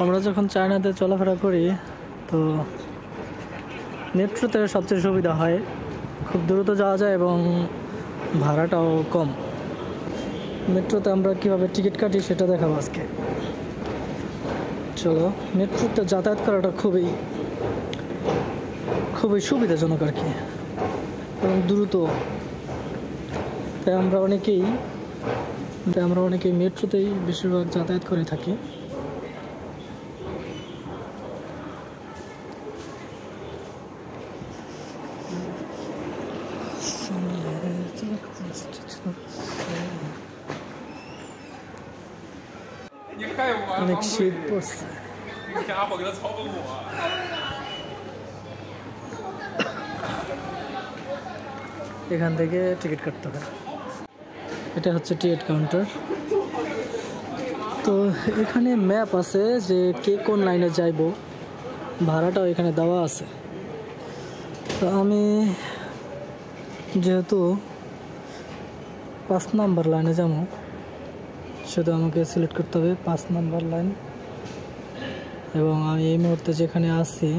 আমরা যখন চায়নাতে চলাফেরা করি তো মেট্রোতে সবচেয়ে সুবিধা হয়, খুব দ্রুত যাওয়া যায় এবং ভাড়াটাও কম। মেট্রোতে আমরা কীভাবে টিকিট কাটি সেটা দেখাবো আজকে। চলো, মেট্রোতে যাতায়াত করাটা খুবই সুবিধাজনক আর কি, এবং দ্রুত। তাই আমরা অনেকেই মেট্রোতেই বেশিরভাগ যাতায়াত করে থাকি। অনেক শীত পড়ছে। এখান থেকে টিকিট কাটতে হবে। এটা হচ্ছে টিকিট কাউন্টার। তো এখানে ম্যাপ আছে যে কে কোন লাইনে যাইব, ভাড়াটাও এখানে দেওয়া আছে। তো আমি যেহেতু 5 নাম্বার লাইনে যাবো, শুধু আমাকে সিলেক্ট করতে হবে 5 নাম্বার লাইন। এবং আমি এই মুহূর্তে যেখানে আছি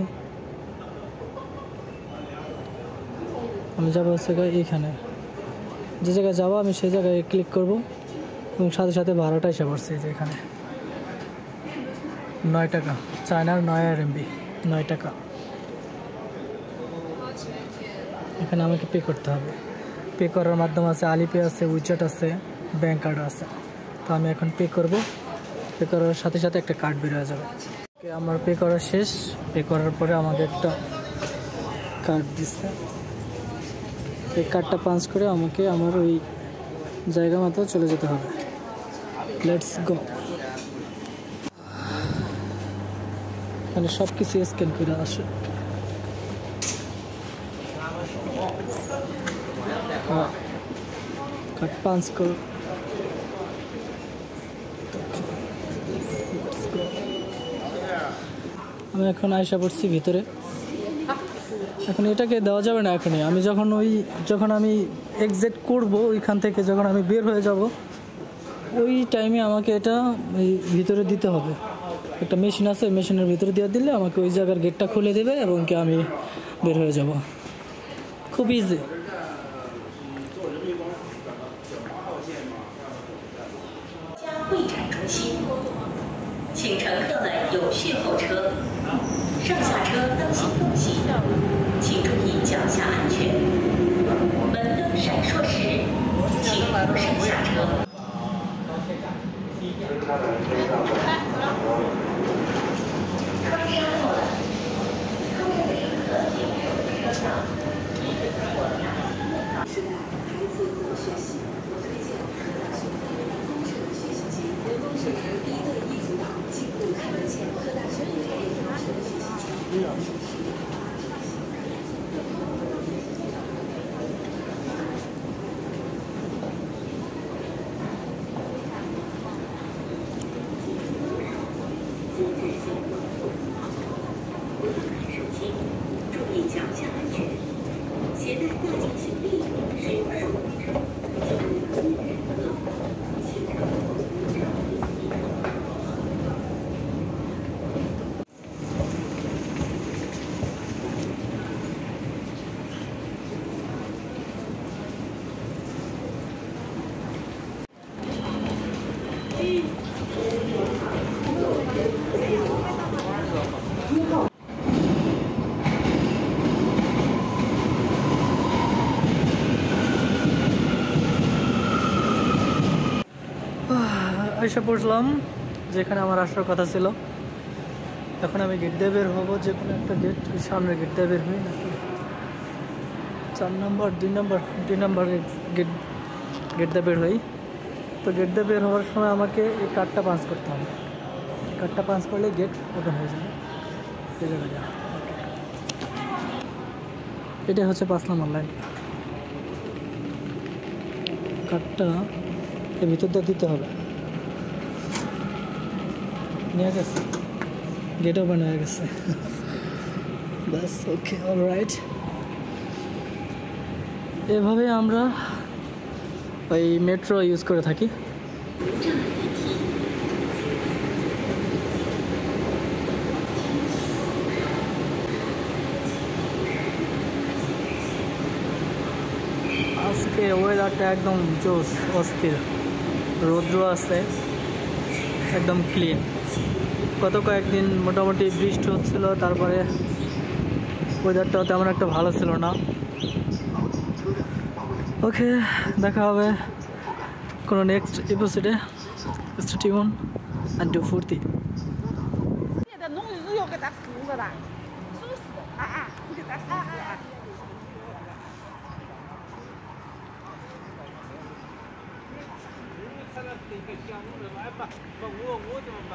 আমি যাবো হচ্ছে এইখানে, যে জায়গায় যাবো আমি সেই জায়গায় ক্লিক করব এবং সাথে সাথে ভাড়াটা এসে পড়ছে যে এখানে 9 টাকা, চায়নার 9 RMB 9 টাকা। এখানে আমাকে পে করতে হবে। পে করার মাধ্যম আছে আলিপে আছে, উইচ্যাট আছে, ব্যাঙ্ক কার্ড আছে। তো আমি এখন পে করব। পে করার সাথে সাথে একটা কার্ড বের হয়ে যাবে। আমার পে করা শেষ। পে করার পরে আমাকে একটা কার্ড দিচ্ছে। এই কার্ডটা পাঞ্চ করে আমাকে আমার ওই জায়গা মতো চলে যেতে হবে। Let's go. এখানে সব কিছু স্ক্যান করে আসে। কার্ড পাঞ্চ করো। আমি এখন আয়সা পড়ছি ভিতরে। এখন এটাকে দেওয়া যাবে না এখনই। আমি যখন আমি এক্সিট করব ওইখান থেকে, যখন আমি বের হয়ে যাব ওই টাইমে আমাকে এটা এই ভিতরে দিতে হবে। একটা মেশিন আছে, মেশিনের ভিতরে দিয়ে দিলে আমাকে ওই জায়গার গেটটা খুলে দেবে এবং কি আমি বের হয়ে যাব। খুব ইজি।请乘客们有序候车，上下车当心缝隙，请注意脚下安全。门灯闪烁时，请不慎下车。注意脚下安全，携带大件行李使用手推车，请勿接人客，请让座无障离席。এসে পড়লাম যেখানে আমার আসার কথা ছিল। এখন আমি গেট দিয়ে বের হবো, যে কোনো একটা গেট, সামনের গেট দিয়ে বের হই নাকি 4 নম্বর 2 নম্বর গেট দিয়ে বের হই। তো গেট দিয়ে বের হওয়ার সময় আমাকে এই কার্ডটা পাঞ্চ করতে হবে। কার্ডটা পাঞ্চ করলে গেট ওপেন হয়ে যাবে। এই জায়গায় যাওয়া। এটা হচ্ছে 5 নম্বর লাইন। কার্ডটা এর ভিতর দিয়ে দিতে হবে। নিয়ে গেছে, গেট ওপেন হয়ে গেছে। বাস, ওকে, অলরাইট। এভাবে আমরা ওই মেট্রো ইউজ করে থাকি। আজকে ওয়েদারটা একদম জোস, অস্থির, রৌদ্র আছে, একদম ক্লিন। গত কয়েকদিন মোটামুটি বৃষ্টি হচ্ছিল, তারপরে ওয়েদারটাও তেমন একটা ভালো ছিল না। ওকে, দেখা হবে কোনো নেক্সট এপিসোডে। Stay tune and do ফুর্তি।弄日又给他扶着的，是不是？你给他扶着啊。参加这个项目的，哎不，我怎么办？